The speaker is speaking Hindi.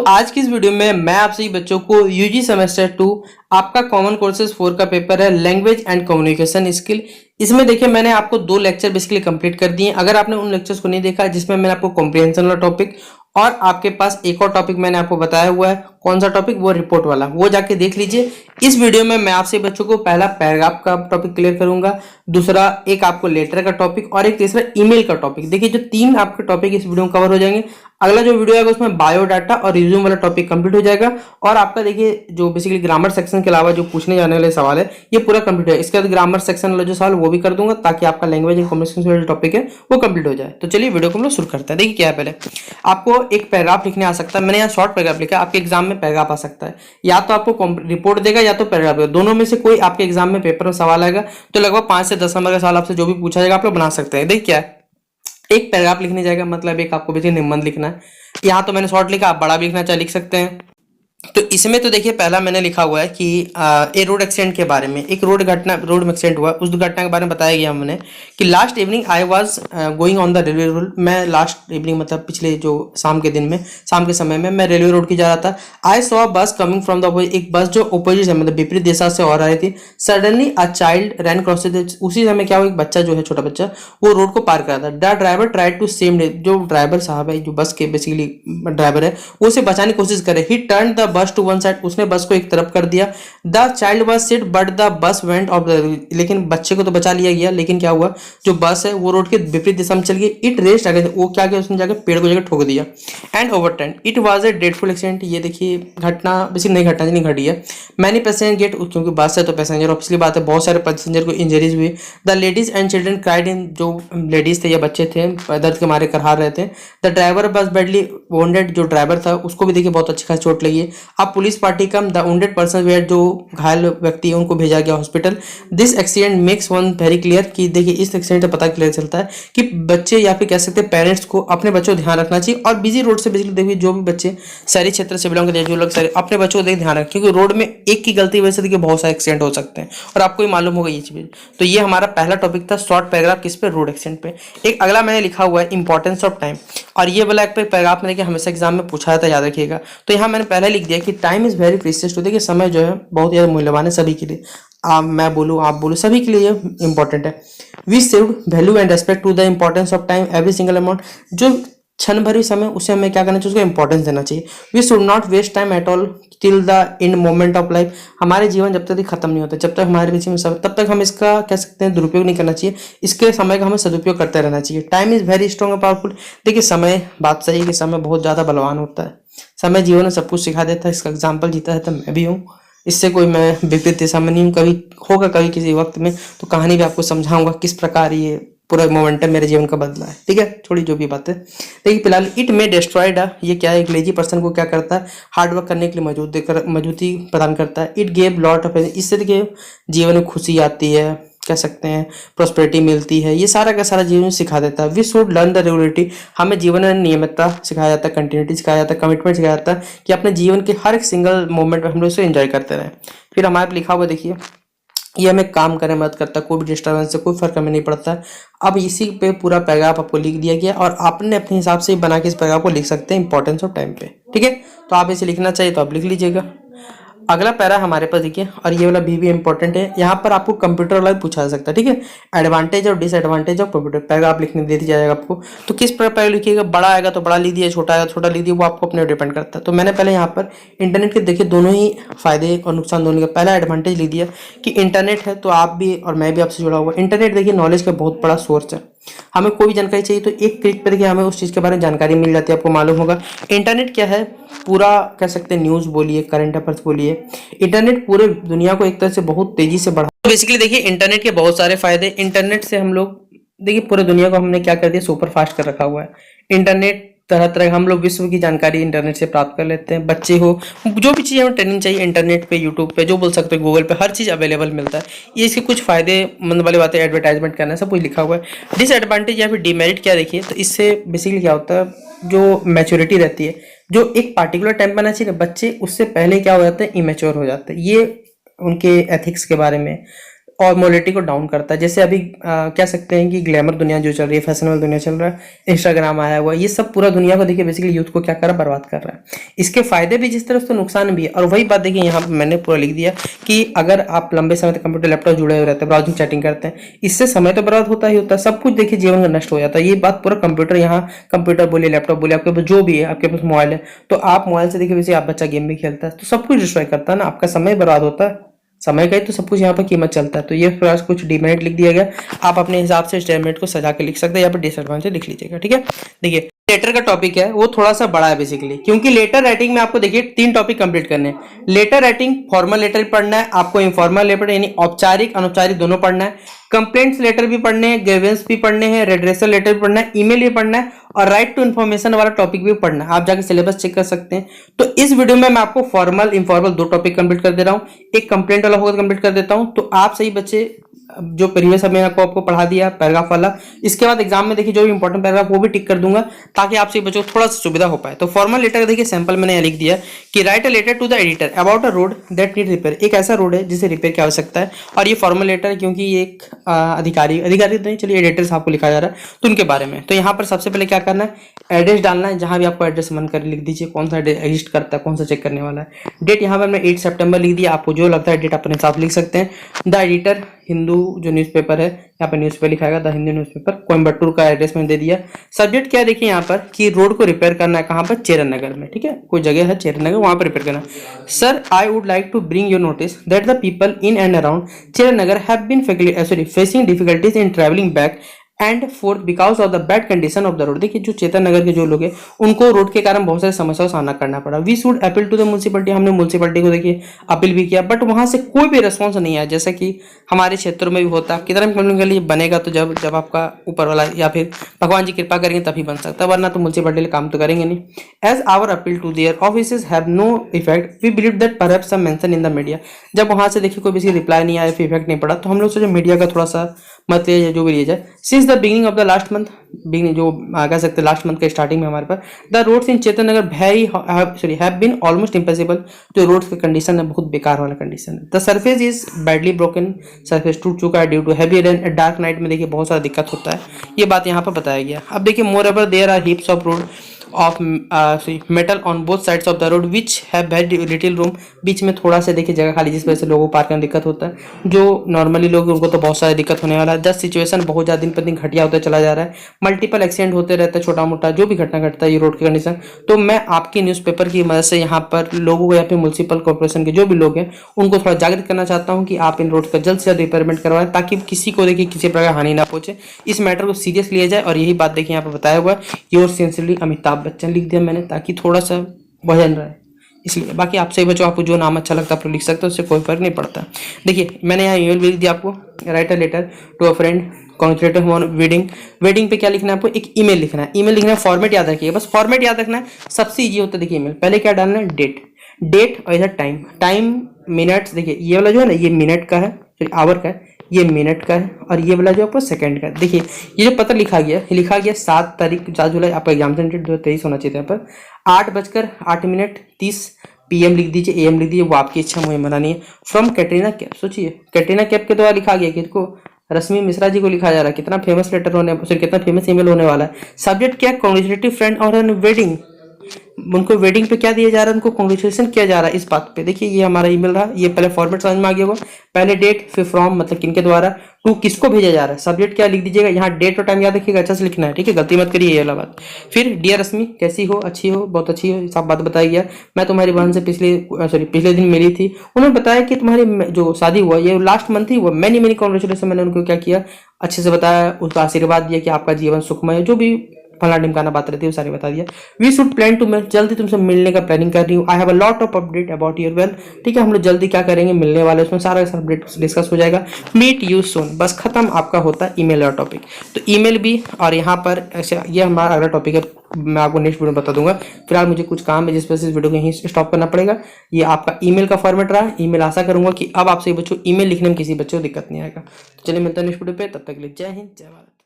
तो आज की इस वीडियो में मैं आप सभी बच्चों को यूजी सेमेस्टर 2 आपका कॉमन कोर्सेज 4 का पेपर है लैंग्वेज एंड कम्युनिकेशन स्किल। इसमें देखिए मैंने आपको 2 लेक्चर बेसिकली कंप्लीट कर दिए। अगर आपने उन लेक्चर्स को नहीं देखा जिसमें मैंने आपको कॉम्प्रिहेंशन वाला टॉपिक और आपके पास एक और टॉपिक मैंने आपको बताया हुआ है, कौन सा टॉपिक, वो रिपोर्ट वाला, वो जाके देख लीजिए। इस वीडियो में मैं आपसे बच्चों को पहला पैराग्राफ का टॉपिक क्लियर करूंगा, दूसरा एक आपको लेटर का टॉपिक और एक तीसरा ईमेल का टॉपिक। देखिए जो 3 आपके टॉपिक इस वीडियो में कवर हो जाएंगे। अगला जो वीडियो आएगा उसमें बायोडाटा और रिज्यूम वाला टॉपिक कंप्लीट हो जाएगा और आपका देखिए जो बेसिकली ग्रामर सेक्शन के अलावा जो पूछने जाने वाले सवाल है ये पूरा कंप्लीट है। इसके बाद ग्रामर सेक्शन वाला जो सवाल वो भी कर दूंगा ताकि आपका लैंग्वेज एंड कम्युनिकेशन वाला टॉपिक है वो कंप्लीट हो जाए। तो चलिए वीडियो को हम लोग शुरू करते हैं। देखिए क्या है, पहले आपको एक पैराग्राफ लिखने आ सकता है। मैंने यहाँ शॉर्ट पैराग्राफ लिखा है, आपके एग्जाम में पैराग्राफ आ सकता है। या तो आपको रिपोर्ट देगा या तो पैराग्राफ देगा, दोनों में से कोई आपके एग्जाम में पेपर में सवाल आएगा। तो लगभग 5 से 10 नंबर का सवाल आपसे जो भी पूछा जाएगा आप लोग बना सकते हैं। देखिए क्या है, एक पैराग्राफ लिखने जाएगा, मतलब एक आपको बेसिकली निबंध लिखना है। यहाँ तो मैंने शॉर्ट लिखा, आप बड़ा भी लिखना चाहे लिख सकते हैं। तो इसमें तो देखिए पहला मैंने लिखा हुआ है कि ए रोड एक्सीडेंट के बारे में, एक रोड में एक्सीडेंट हुआ, उस घटना के बारे में बताया गया हमने कि last evening I was going on the railway road. मैं लास्ट इवनिंग मतलब पिछले जो शाम के दिन में, शाम के समय में मैं रेलवे रोड की जा रहा था। आई सॉ बस कमिंग फ्रॉम द अपोजिट, एक बस जो अपोजिट है मतलब विपरीत दिशा से और आ रही थी। Suddenly a child ran cross, उसी समय क्या हुआ, एक बच्चा जो है, छोटा बच्चा, वो रोड को पार कर रहा था। The driver tried to save, जो ड्राइवर साहब है, जो बस के बेसिकली ड्राइवर है, वो उसे बचाने की कोशिश करे। He turn the bus to one side, उसने बस को एक तरफ कर दिया। The child was sit but the bus went off the, लेकिन बच्चे को तो बचा लिया गया, लेकिन क्या हुआ, जो बस है वो रोड के विपरीत दिशा में चल गई। इट रेस्ट अगेन, वो क्या किया, उसने जाकर पेड़ को जाकर ठोक दिया। And overturn, it was a dreadful accident. ये देखिए घटना बेसिक नई घटना नहीं घटी है। मैनी पैसेंजर गेट, क्योंकि बस है तो पैसेंजर ऑब्वियसली बात है, बहुत सारे पैसेंजर को इंजरीज हुई। The ladies and children cried in, जो लेडीज थे या बच्चे थे दर्द के मारे करहा रहे थे। द ड्राइवर बस बैडली वोंडेड, जो ड्राइवर था उसको भी देखिए बहुत अच्छी खासी चोट लगी है। अब police party come, the wounded person were, जो घायल व्यक्ति है उनको भेजा गया hospital. This accident makes one very clear, कि देखिए इस एक्सीडेंट से पता क्लियर चलता है कि बच्चे या फिर कह सकते हैं पेरेंट्स को अपने बच्चों को ध्यान रखना चाहिए। और बिजी रोड से बेसिकली देखिए जो भी बच्चे शहरी क्षेत्र से बिलोंग करते हैं, जो लोग अपने बच्चों को ध्यान रखें, क्योंकि रोड में एक की गलती वजह से देखिए बहुत सारे एक्सीडेंट हो सकते हैं और आपको ही मालूम होगा ये चीज। तो ये हमारा पहला टॉपिक था, शॉर्ट पैराग्राफ किस पे, रोड एक्सीडेंट पे। एक अगला मैंने लिखा हुआ है इंपॉर्टेंस ऑफ टाइम, और ये वाला एक पैराग्राफ में हमेशा एग्जाम में पूछा जाता है, याद रखिएगा। तो यहाँ मैंने पहले लिख दिया कि time is very precious too, देखिए समय जो है बहुत ज़्यादा मूल्यवान है सभी के लिए। मैं बोलूँ, आप बोलो, सभी के लिए ये इंपॉर्टेंट है। We should value and respect to the importance of time every single amount, जो क्षण भरी समय उसे हमें क्या करना चाहिए, उसको इंपॉर्टेंस देना चाहिए। We should not waste time at all till the end moment of life, हमारे जीवन जब तक खत्म नहीं होता, जब तक हमारे बीच में सब, तब तक हम इसका कह सकते हैं दुरुपयोग नहीं करना चाहिए, इसके समय का हमें सदुपयोग करते रहना चाहिए। Time is very strong and powerful, देखिए समय, बात सही है कि समय बहुत ज़्यादा बलवान होता है। समय जीवन में सब कुछ सिखा देता है, इसका एग्जाम्पल जीता है तो मैं भी हूँ, इससे कोई मैं विपरीत दिशा में नहीं हूँ। कभी होगा कभी किसी वक्त में तो कहानी भी आपको समझाऊंगा किस प्रकार ये पूरा मोमेंटम मेरे जीवन का बदला है। ठीक है, छोड़ी जो भी बात है। देखिए फिलहाल इट में डिस्ट्रॉयड, ये क्या है, एक लेजी पर्सन को क्या करता है, हार्ड वर्क करने के लिए मजबूती प्रदान करता है। इट गेव लॉट ऑफ, इससे देखिए जीवन में खुशी आती है, कह सकते हैं प्रॉस्पेरिटी मिलती है, ये सारा का सारा जीवन में सिखा देता है। We should learn the regularity, हमें जीवन में नियमितता सिखाया जाता है, कंटिन्यूटी सिखाया जाता है, कमिटमेंट सिखाया जाता है कि अपने जीवन के हर एक सिंगल मोमेंट में हम लोग इसे एंजॉय करते रहें। फिर हमारे लिखा हुआ देखिए, ये हमें काम करने में मदद करता है, कोई भी डिस्टर्बेंस से कोई फर्क हमें नहीं पड़ता। अब इसी पे पूरा पैराग्राफ आपको लिख दिया गया और आपने अपने हिसाब से बना के इस पैराग्राफ को लिख सकते हैं इंपॉर्टेंस ऑफ टाइम पे। ठीक है, तो आप इसे लिखना चाहिए तो आप लिख लीजिएगा। अगला पैरा हमारे पास देखिए, और ये वाला भी इंपॉर्टेंट है, यहाँ पर आपको कंप्यूटर वाला पूछा जा सकता है। ठीक है, एडवांटेज और डिसएडवांटेज ऑफ कंप्यूटर, पैराग्राफ लिखने दे दिया जाएगा आपको। तो किस प्रकार लिखिएगा, बड़ा आएगा तो बड़ा लिख दिए, छोटा आएगा छोटा लिख दिए, वो आपको अपने डिपेंड करता है। तो मैंने पहले यहाँ पर इंटरनेट के देखिए दोनों ही फायदे और नुकसान दोनों का पहला एडवांटेज लिख दिया कि इंटरनेट है तो आप भी और मैं भी आपसे जुड़ा हुआ। इंटरनेट देखिए नॉलेज का बहुत बड़ा सोर्स है, हमें कोई भी जानकारी चाहिए तो एक क्लिक पर देखिए हमें उस चीज़ के बारे में जानकारी मिल जाती है। आपको मालूम होगा इंटरनेट क्या है, पूरा कह सकते हैं न्यूज़ बोलिए, करंट अफेयर्स बोलिए, इंटरनेट पूरे दुनिया को एक तरह से बहुत तेजी से बढ़ा। तो बेसिकली देखिए इंटरनेट के बहुत सारे फायदे, इंटरनेट से हम लोग देखिए पूरे दुनिया को हमने क्या कर दिया, सुपर फास्ट कर रखा हुआ है। इंटरनेट तरह तरह हम लोग विश्व की जानकारी इंटरनेट से प्राप्त कर लेते हैं। बच्चे हो, जो भी चीज़ हमें ट्रेनिंग चाहिए इंटरनेट पे, यूट्यूब पे, जो बोल सकते हो गूगल पे, हर चीज़ अवेलेबल मिलता है। ये इसके कुछ फायदे मंद वाली बातें, एडवर्टाइजमेंट करना सब कुछ लिखा हुआ है। डिसएडवांटेज या फिर डिमेरिट क्या देखिए, तो इससे बेसिकली क्या होता है, जो मैच्योरिटी रहती है, जो एक पार्टिकुलर टाइम पर आना चाहिए बच्चे, उससे पहले क्या हो जाता है, इमेच्योर हो जाते हैं। ये उनके एथिक्स के बारे में और मोबिलिटी को डाउन करता है। जैसे अभी कह सकते हैं कि ग्लैमर दुनिया जो चल रही है, फैशनेबल दुनिया चल रहा है, इंस्टाग्राम आया हुआ, ये सब पूरा दुनिया को देखिए बेसिकली यूथ को क्या कर रहा है, बर्बाद कर रहा है। इसके फायदे भी जिस तरह से, नुकसान भी है। और वही बात देखिए यहाँ पर मैंने पूरा लिख दिया कि अगर आप लंबे समय तक कंप्यूटर लैपटॉप जुड़े हुए रहते हैं, ब्राउजिंग चैटिंग करते हैं, इससे समय तो बर्बाद होता ही होता है, सब कुछ देखिए जीवन का नष्ट हो जाता है। ये बात पूरा कंप्यूटर, यहाँ कंप्यूटर बोलिए, लैपटॉप बोलिए, आपके पास जो भी है, आपके पास मोबाइल है, तो आप मोबाइल से देखिए वैसे आप बच्चा गेम भी खेलता है तो सब कुछ डिस्ट्रॉय करता है ना, आपका समय बर्बाद होता है। समय का ही तो सब कुछ यहाँ पर कीमत चलता है। तो ये क्लास कुछ डिमेरिट लिख दिया गया, आप अपने हिसाब से स्टेटमेंट को सजा के लिख सकते हैं, यहाँ पर डिसएडवांटेज लिख लीजिएगा। ठीक है, देखिए लेटर का टॉपिक है वो थोड़ा सा बड़ा है बेसिकली, क्योंकि लेटर राइटिंग में आपको देखिए 3 टॉपिक कंप्लीट करने हैं। लेटर राइटिंग, फॉर्मल लेटर पढ़ना है आपको, इनफॉर्मल लेटर यानी औपचारिक अनौपचारिक दोनों पढ़ना है, कंप्लेंट्स लेटर भी पढ़ने हैं, ग्रीवेंस भी पढ़ने हैं, रेड्रेसल लेटर भी पढ़ना है, ईमेल भी पढ़ना है, और राइट टू इन्फॉर्मेशन वाला टॉपिक भी पढ़ना है। आप जाके सिलेबस चेक कर सकते हैं। तो इस वीडियो में मैं आपको फॉर्मल इनफॉर्मल 2 टॉपिक कंप्लीट कर दे रहा हूँ, एक कंप्लेंट वाला होगा कंप्लीट कर देता हूँ। तो आप सही बच्चे जो प्रीवियस में आपको पढ़ा दिया पैराग्राफ वाला, इसके बाद एग्जाम में देखिए जो भी इंपॉर्टेंट पैराग्राफ वो भी टिक कर दूंगा, ताकि आपसे बच्चों को थोड़ा सा सुविधा हो पाए। तो फॉर्मल लेटर देखिए सैंपल मैंने लिख दिया कि write a letter to the editor about a road that need repair. एक ऐसा रोड है जिसे रिपेयर की आवश्यकता है, और ये फॉर्मल लेटर है क्योंकि ये एक अधिकारी तो नहीं, चलिए एडिटर साहब को लिखा जा रहा है तो उनके बारे में। तो यहाँ पर सबसे पहले क्या करना है, एड्रेस डालना है, जहां भी आपको एड्रेस मन कर लिख दीजिए, कौन सा एग्जिस्ट करता है, कौन सा चेक करने वाला है। डेट यहाँ पर मैं 8 सितंबर लिख दिया, आपको जो लगता है डेट अपने साथ लिख सकते हैं। द एडिटर हिंदू जो न्यूज़पेपर है, यहाँ पर न्यूज़पेपर लिखाएगा द हिंदू न्यूज़पेपर, कोयम्बटूर का एड्रेस मैंने दे दिया। सब्जेक्ट क्या देखिए यहाँ पर कि रोड को रिपेयर करना है, कहाँ पर, चेरन नगर में। ठीक है, कोई जगह है चेरन नगर, वहां पर रिपेयर करना। Sir I would like to bring your notice that the people in and around Cheran Nagar have been facing difficulties in travelling back and forth because of the bad condition of the road. देखिए जो चेतन नगर के जो लोग हैं उनको रोड के कारण बहुत सारी समस्याओं का सामना करना पड़ा। We should appeal to the municipality, हमने म्यूनसिपलिटी को देखिए अपील भी किया, बट वहां से कोई भी रिस्पॉन्स नहीं आया, जैसा कि हमारे क्षेत्रों में भी होता है। कितना भी बनेगा तो जब आपका ऊपर वाला या फिर भगवान जी कृपा करेंगे तभी बन सकता है, वरना तो म्यूनसिपलिटी काम तो करेंगे नहीं। As our appeal to their offices have no effect we believe that perhaps some mention in the media. जब वहां से देखिए कोई भी रिप्लाई नहीं आया, फिर इफेक्ट नहीं पड़ा, तो हम लोग सोचे मीडिया का थोड़ा सा मत लिया जो भी लिया जाए। Since the beginning of the last month, beginning जो कह सकते हैं लास्ट मंथ के स्टार्टिंग में हमारे पास, the roads in Chetan Nagar have been almost impossible. जो रोड्स की कंडीशन है बहुत बेकार वाला कंडीशन है। The surface is badly broken, surface टूट चुका है due to heavy rain, dark night में देखिए बहुत सारा दिक्कत होता है, ये बात यहाँ पर बताया गया। अब देखिए moreover there are heaps of road of metal on both sides of the road which have very little room. बीच में थोड़ा सा देखिए जगह खाली, जिस वजह से लोगों को पार करने में दिक्कत होता है। जो नॉर्मली लोग उनको तो बहुत सारी दिक्कत होने वाला है। जस्ट सिचुएशन बहुत ज़्यादा दिन पर दिन घटिया होता चला जा रहा है, मल्टीपल एक्सीडेंट होते रहते हैं, छोटा मोटा जो भी घटना घटता है ये रोड की कंडीशन। तो मैं आपकी न्यूज़पेपर की मदद से यहाँ पर लोगों को या फिर म्यूनसिपल कॉर्पोरेशन के जो भी लोग हैं उनको थोड़ा जागृत करना चाहता हूँ कि आप इन रोड का जल्द से जल्द रिपेयरमेंट करवाएं, ताकि किसी को देखिए किसी प्रकार हानि ना पहुंचे, इस मैटर को सीरियस लिया जाए। और यही बात देखिए यहाँ पर बताया हुआ है, योर सिंसियरली अमिताभ बच्चन लिख दिया मैंने, ताकि थोड़ा सा वजन रहे इसलिए। बाकी आपसे बच्चों आपको जो नाम अच्छा लगता है आप लोग लिख सकते हो, उससे कोई फर्क नहीं पड़ता। देखिए मैंने यहाँ ईमेल भी लिख दिया आपको, write a letter to a friend congratulate him on wedding. Wedding पे क्या लिखना है आपको, एक ईमेल लिखना है। ईमेल लिखना है, फॉर्मेट याद रखिए, बस फॉर्मेट याद रखना है, सबसे इजी होता है। देखिए ईमेल पहले क्या डालना है, डेट और इधर टाइम मिनट्स। देखिए ये वाला जो है ना ये मिनट का है, आवर का है, ये मिनट का है, और ये वाला जो आपको सेकंड का है। देखिए ये जो पत्र लिखा गया 7 तारीख 7 जुलाई आपका एग्जाम सेंटर 2023 होना चाहिए। यहाँ पर 8:08:30 PM लिख दीजिए, AM लिख दीजिए, वो आपकी इच्छा, मुझे मना नहीं है। फ्रॉम कैटरीना कैफ, सोचिए कैटरीना कैफ के द्वारा लिखा गया, किसको, रश्मि मिश्रा जी को लिखा जा रहा है। कितना फेमस लेटर होने, कितना फेमस ईमेल होने वाला है। सब्जेक्ट क्या, कॉन्ग्रेचुलेटिव फ्रेंड और वेडिंग। उनको वेडिंग पे क्या दिया जा रहा है, उनको कॉन्ग्रेचुलेशन किया जा रहा है इस बात पे। देखिए ये हमारा ईमेल रहा, ये पहले फॉर्मेट समझ में आ गया होगा, पहले डेट फिर फ्रॉम मतलब किनके द्वारा, टू किसको भेजा जा रहा है। सब्जेक्ट क्या लिख दीजिएगा, यहाँ डेट और टाइम याद रखिएगा, अच्छा से लिखना है, ठीक है, गलती मत करिए ये वाला बात। फिर डियर रश्मि, कैसी हो, अच्छी हो, बहुत अच्छी हो, सब बात बताई गया। मैं तुम्हारी बहन से पिछले दिन मिली थी, उन्होंने बताया कि तुम्हारी जो शादी हुआ ये लास्ट मंथ ही हुआ। मैनी कॉन्ग्रेचुलेशन, मैंने उनको क्या किया, अच्छे से बताया, उसका आशीर्वाद दिया कि आपका जीवन सुखमय, जो भी फला ढिमकाना बात रहती है वो सारी बता दिया। वी शुड प्लान टू मैं जल्दी तुमसे मिलने का प्लानिंग कर रही हूँ। I have a lot of update about your well, ठीक है, हम लोग जल्दी क्या करेंगे, मिलने वाले, उसमें सारा अपडेट डिस्कस हो जाएगा। मीट यू सून, बस खत्म आपका होता है ईमेल वाला टॉपिक। तो ईमेल भी, और यहाँ पर ऐसे ये हमारा अगला टॉपिक है, मैं आपको नेक्स्ट वीडियो में बता दूंगा। फिलहाल मुझे कुछ काम है जिस वजह से इस वीडियो को यहीं स्टॉप करना पड़ेगा। ये आपका ईमेल का फॉर्मेट रहा, ईमेल आशा करूंगा कि अब आपसे बच्चों ईमेल लिखने में किसी बच्चे को दिक्कत नहीं आएगा। तो चलिए मिलता है नेक्स्ट वीडियो पे, तब तक के लिए जय हिंद जय भारत।